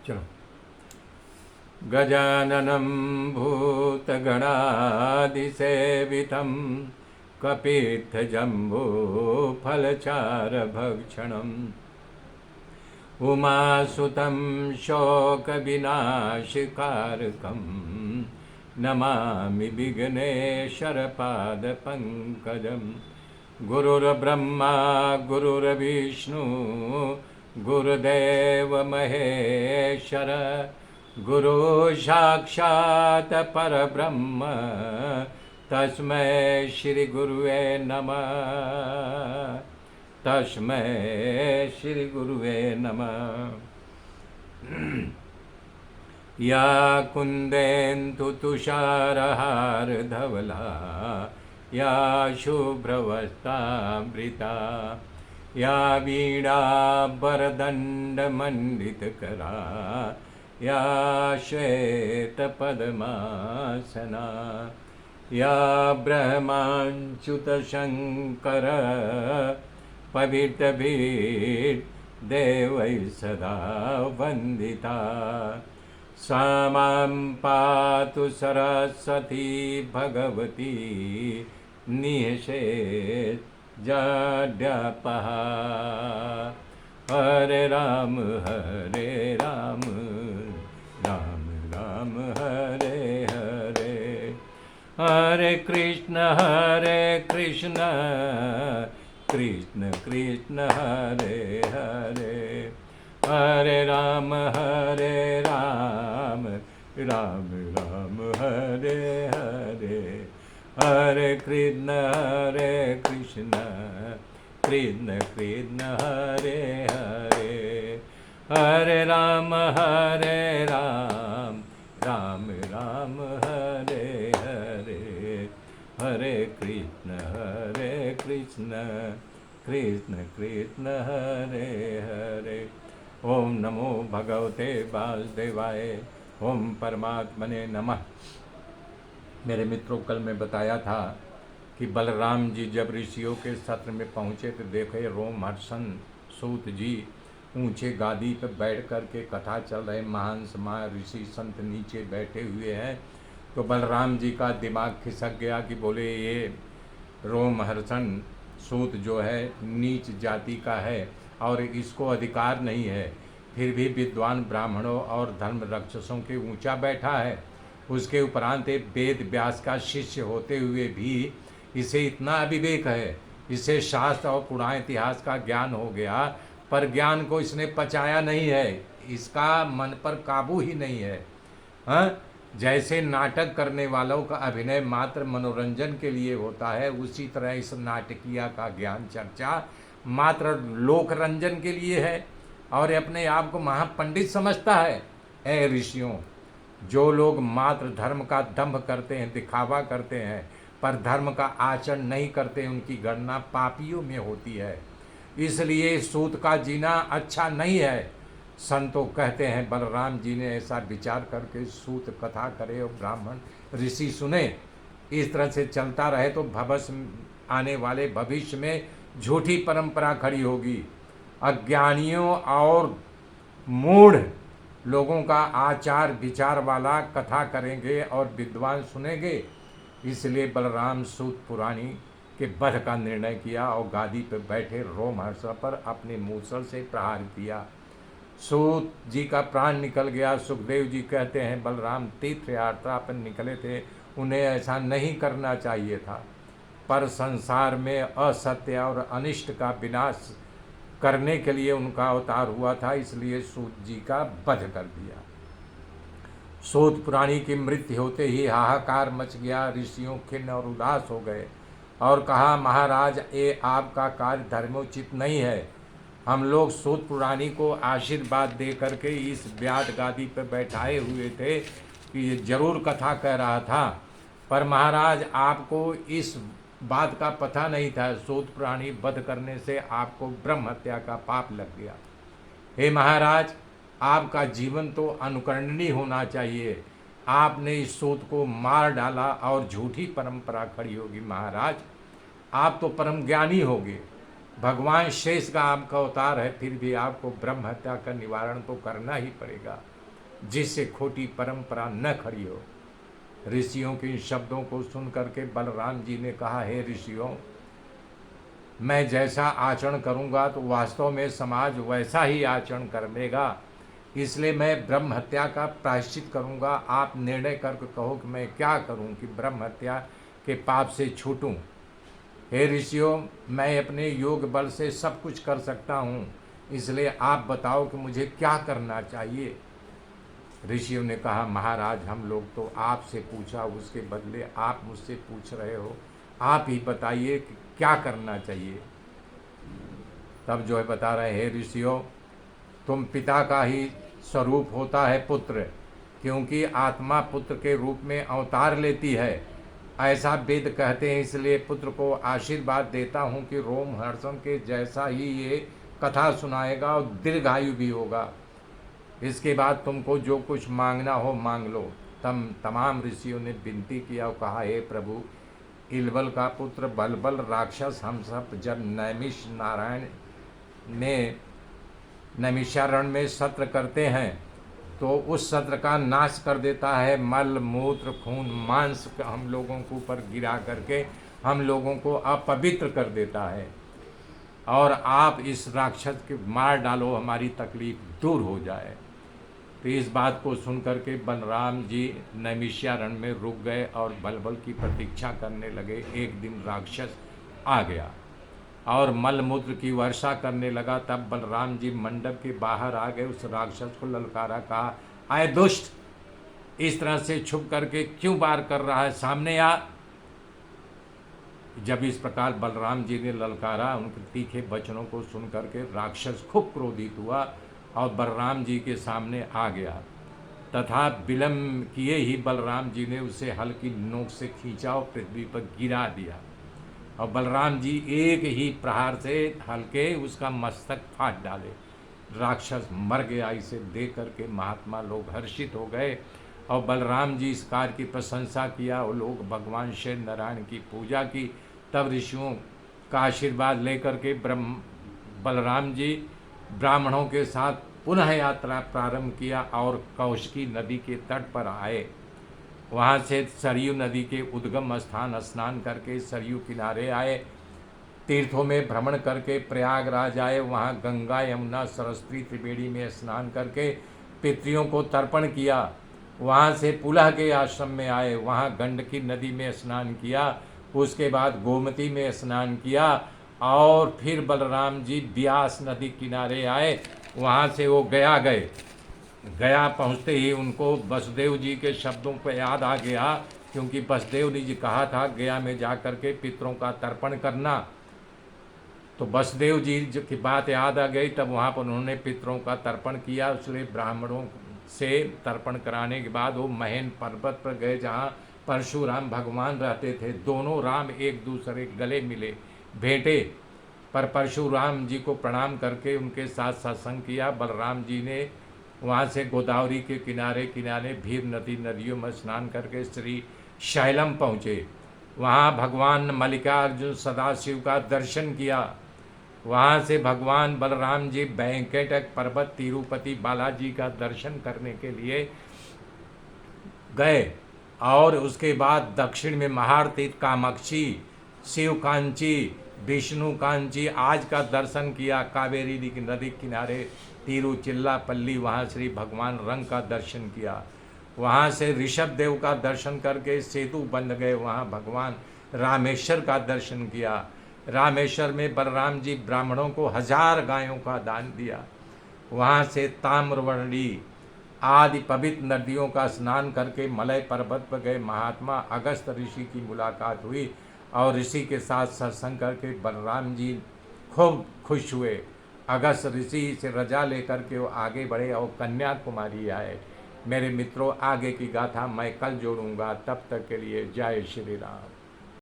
चलो। गजाननं भूतगणादिसेवितं कपित्थजम्बूफलचारभक्षणम् उमासुतं शोकविनाशकारकं नमामि विघ्नेश्वरपादपङ्कजं। गुरुर्ब्रह्मा गुरुर्विष्णु गुरुदेव महेश्वर गुरु साक्षात् परब्रह्म तस्मै श्री गुरुवे नमः। तस्मै श्री गुरुवे नमः। या कुन्देन्दु तुषारहार धवला या शुभ्रवस्त्रावृता या वीणाभरदण्डमण्डितकरा या श्वेतपद्मासना या ब्रह्माच्युतशङ्कर पवित्रभिर्देवैः सदा वन्दिता। सा मां पातु सरस्वती भगवती निःशेषजाड्यापः। हरे राम राम राम हरे हरे। हरे कृष्ण कृष्ण कृष्ण हरे हरे। हरे राम राम राम हरे हरे। हरे कृष्ण कृष्ण कृष्ण हरे हरे। हरे राम राम राम हरे हरे। हरे कृष्ण कृष्ण कृष्ण हरे हरे। ओम नमो भगवते वासुदेवाय। ओम परमात्मने नमः। मेरे मित्रों, कल मैं बताया था कि बलराम जी जब ऋषियों के सत्र में पहुँचे तो देखे रोमहर्षण सूत जी ऊंचे गादी पर बैठ कर के कथा चल रहे। महान समाज ऋषि संत नीचे बैठे हुए हैं। तो बलराम जी का दिमाग खिसक गया कि बोले ये रोमहर्षण सूत जो है नीच जाति का है और इसको अधिकार नहीं है, फिर भी विद्वान ब्राह्मणों और धर्म रक्षसों के ऊंचा बैठा है। उसके उपरांत एक वेद व्यास का शिष्य होते हुए भी इसे इतना अविवेक है। इसे शास्त्र और पुराण इतिहास का ज्ञान हो गया, पर ज्ञान को इसने पचाया नहीं है। इसका मन पर काबू ही नहीं है। हाँ, जैसे नाटक करने वालों का अभिनय मात्र मनोरंजन के लिए होता है, उसी तरह इस नाटकिया का ज्ञान चर्चा मात्र लोकरंजन के लिए है और अपने आप को महापंडित समझता है। ऐ ऋषियों, जो लोग मात्र धर्म का दंभ करते हैं, दिखावा करते हैं, पर धर्म का आचरण नहीं करते, उनकी गणना पापियों में होती है। इसलिए सूत का जीना अच्छा नहीं है। संतों कहते हैं बलराम जी ने ऐसा विचार करके सूत कथा करे और ब्राह्मण ऋषि सुने। इस तरह से चलता रहे तो भविष्य आने वाले भविष्य में झूठी परंपरा खड़ी होगी। अज्ञानियों और मूढ़ लोगों का आचार विचार वाला कथा करेंगे और विद्वान सुनेंगे। इसलिए बलराम सूत पुराणी के वध का निर्णय किया और गादी पर बैठे रोमहर्ष पर अपने मूसल से प्रहार किया। सूत जी का प्राण निकल गया। सुखदेव जी कहते हैं बलराम तीर्थ यात्रा पर निकले थे, उन्हें ऐसा नहीं करना चाहिए था, पर संसार में असत्य और अनिष्ट का विनाश करने के लिए उनका अवतार हुआ था, इसलिए सूत जी का वध कर दिया। सूत पुराणी की मृत्यु होते ही हाहाकार मच गया। ऋषियों खिन्न और उदास हो गए और कहा, महाराज ये आपका कार्य धर्मोचित नहीं है। हम लोग सूत पुराणी को आशीर्वाद दे करके इस व्याट गादी पर बैठाए हुए थे कि ये जरूर कथा कह रहा था, पर महाराज आपको इस बात का पता नहीं था। सूत पुराणी वध करने से आपको ब्रह्म हत्या का पाप लग गया। हे महाराज, आपका जीवन तो अनुकरणीय होना चाहिए। आपने इस सूत को मार डाला और झूठी परंपरा खड़ी होगी। महाराज, आप तो परम ज्ञानी होगे, भगवान शेष का आपका अवतार है, फिर भी आपको ब्रह्म हत्या का निवारण तो करना ही पड़ेगा, जिससे खोटी परंपरा न खड़ी हो। ऋषियों के इन शब्दों को सुन करके बलराम जी ने कहा, हे ऋषियों, मैं जैसा आचरण करूंगा तो वास्तव में समाज वैसा ही आचरण करेगा, इसलिए मैं ब्रह्म हत्या का प्रायश्चित करूंगा। आप निर्णय करके कहो कि मैं क्या करूं कि ब्रह्म हत्या के पाप से छूटूं। हे ऋषियों, मैं अपने योग बल से सब कुछ कर सकता हूं, इसलिए आप बताओ कि मुझे क्या करना चाहिए। ऋषियों ने कहा, महाराज, हम लोग तो आपसे पूछा, उसके बदले आप मुझसे पूछ रहे हो, आप ही बताइए कि क्या करना चाहिए। तब जो है बता रहे, हे ऋषियों, तुम पिता का ही स्वरूप होता है पुत्र, क्योंकि आत्मा पुत्र के रूप में अवतार लेती है, ऐसा वेद कहते हैं। इसलिए पुत्र को आशीर्वाद देता हूँ कि रोम हर्षण के जैसा ही ये कथा सुनाएगा और दीर्घायु भी होगा। इसके बाद तुमको जो कुछ मांगना हो मांग लो। तमाम ऋषियों ने विनती किया और कहा, हे प्रभु, इलबल का पुत्र बलबल राक्षस हम सब जब नैमिष नारायण में नैमिषारण्य में सत्र करते हैं तो उस सत्र का नाश कर देता है। मल मूत्र खून मांस हम लोगों के ऊपर गिरा करके हम लोगों को अपवित्र कर देता है, और आप इस राक्षस के मार डालो, हमारी तकलीफ दूर हो जाए। तो इस बात को सुन करके बलराम जी नैमिषारण्य में रुक गए और बलबल की प्रतीक्षा करने लगे। एक दिन राक्षस आ गया और मलमूत्र की वर्षा करने लगा। तब बलराम जी मंडप के बाहर आ गए, उस राक्षस को ललकारा, कहा, आए दुष्ट, इस तरह से छुप करके क्यों वार कर रहा है, सामने आ। जब इस प्रकार बलराम जी ने ललकारा, उनके तीखे वचनों को सुन करके राक्षस खूब क्रोधित हुआ और बलराम जी के सामने आ गया, तथा विलम्ब किए ही बलराम जी ने उसे हल्की नोक से खींचा और पृथ्वी पर गिरा दिया, और बलराम जी एक ही प्रहार से हल्के उसका मस्तक फाड़ डाले। राक्षस मर गया। इसे देख करके महात्मा लोग हर्षित हो गए और बलराम जी इस कार्य की प्रशंसा किया और लोग भगवान श्री नारायण की पूजा की। तब ऋषियों का आशीर्वाद लेकर के बलराम जी ब्राह्मणों के साथ पुनः यात्रा प्रारंभ किया और कौशिकी नदी के तट पर आए। वहाँ से सरयू नदी के उद्गम स्थान स्नान करके सरयू किनारे आए। तीर्थों में भ्रमण करके प्रयागराज आए। वहाँ गंगा यमुना सरस्वती त्रिवेणी में स्नान करके पितरियों को तर्पण किया। वहाँ से पुलह के आश्रम में आए, वहाँ गंडकी नदी में स्नान किया। उसके बाद गोमती में स्नान किया और फिर बलराम जी ब्यास नदी किनारे आए। वहाँ से वो गया गए। गया पहुँचते ही उनको वसुदेव जी के शब्दों पर याद आ गया, क्योंकि वसुदेव जी कहा था गया में जा कर के पितरों का तर्पण करना। तो वसुदेव जी की बात याद आ गई। तब वहाँ पर उन्होंने पितरों का तर्पण किया। इसलिए ब्राह्मणों से तर्पण कराने के बाद वो महेन पर्वत पर गए, जहाँ परशुराम भगवान रहते थे। दोनों राम एक दूसरे गले मिले, भेंटे, पर परशुराम जी को प्रणाम करके उनके साथ सत्संग किया। बलराम जी ने वहाँ से गोदावरी के किनारे किनारे भीर नदियों में स्नान करके श्री शैलम पहुँचे। वहाँ भगवान मल्लिकार्जुन सदाशिव का दर्शन किया। वहाँ से भगवान बलराम जी वेंकटक पर्वत तिरुपति बालाजी का दर्शन करने के लिए गए, और उसके बाद दक्षिण में महारतीर्थ कामाक्षी, शिव कांची, विष्णु कांची आज का दर्शन किया। कावेरी नदी किनारे तिरुचिल्लापल्ली, वहाँ श्री भगवान रंग का दर्शन किया। वहाँ से ऋषभ देव का दर्शन करके सेतु बन गए। वहाँ भगवान रामेश्वर का दर्शन किया। रामेश्वर में बलराम जी ब्राह्मणों को 1000 गायों का दान दिया। वहाँ से ताम्रवर्णी आदि पवित्र नदियों का स्नान करके मलय पर्वत पर गए। महात्मा अगस्त ऋषि की मुलाकात हुई और ऋषि के साथ सत्संग करके बलराम जी खूब खुश हुए। अगस्त ऋषि से रजा लेकर के वो आगे बढ़े और कन्याकुमारी आए। मेरे मित्रों, आगे की गाथा मैं कल जोड़ूंगा। तब तक के लिए जय श्री राम।